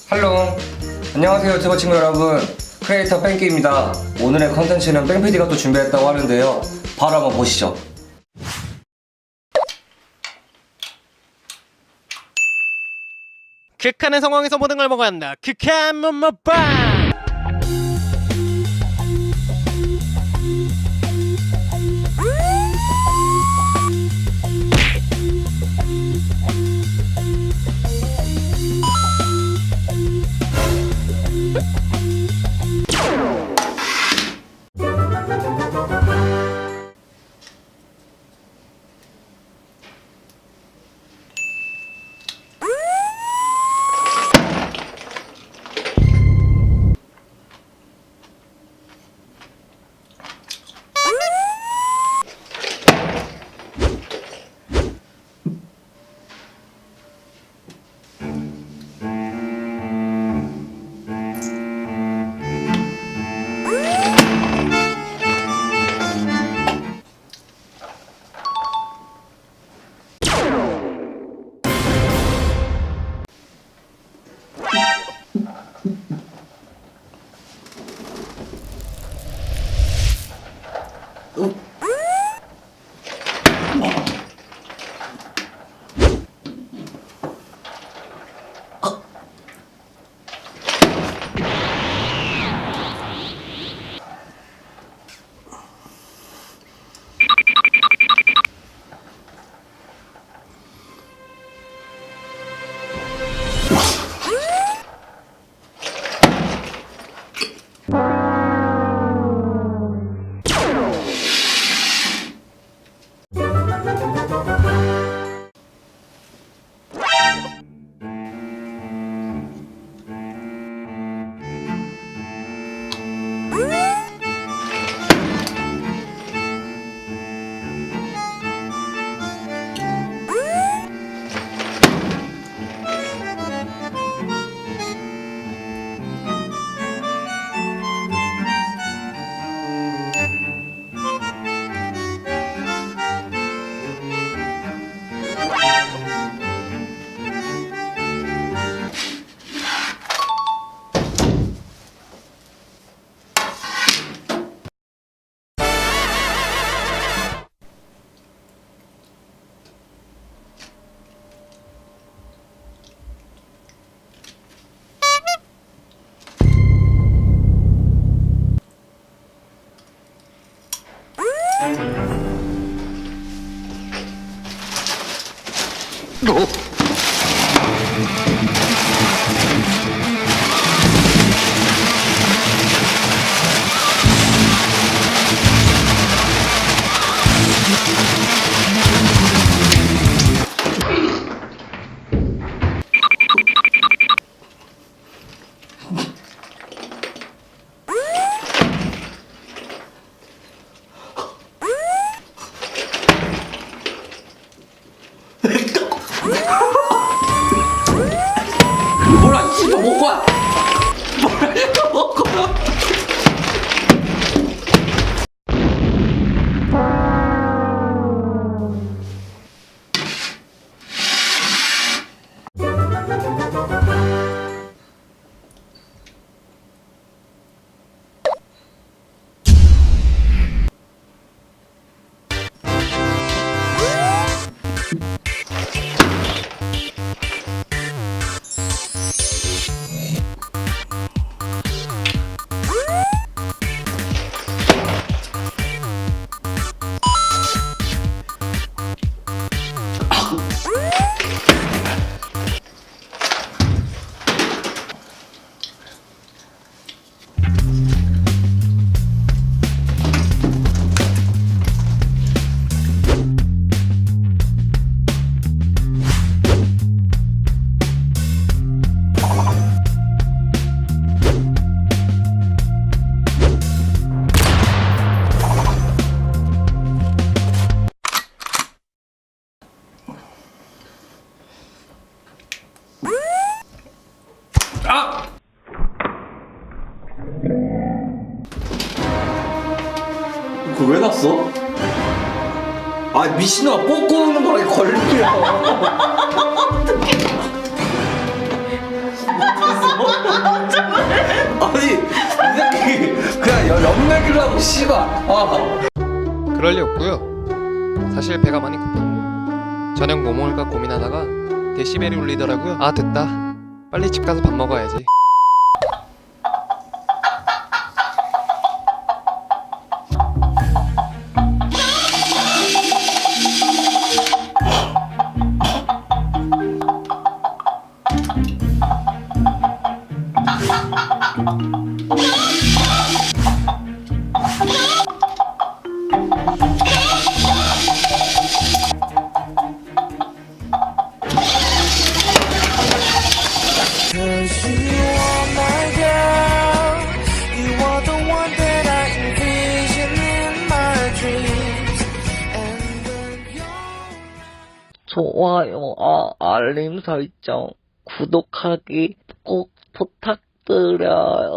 할로, 안녕하세요 유튜버 친구 여러분, 크리에이터 뺑끼입니다. 오늘의 컨텐츠는 뺑PD가 또 준비했다고 하는데요, 바로 한번 보시죠. 극한의 상황에서 모든 걸 먹어야 한다. 극한못먹방. 뭐라 이거 먹고 뭐라 이거 먹고 그걸 왜 놨어? 아 미친놈아, 뽑고 오는 거랑 걸려. 어떡해. 씨발. 그럴 리 없고요. 사실 배가 많이 고팠는데 저녁 뭐 먹을까 고민하다가 데시벨이 울리더라고요. 아 됐다. 빨리 집 가서 밥 먹어야지. 좋아요, 알림 설정, 구독하기 꼭 부탁드려요.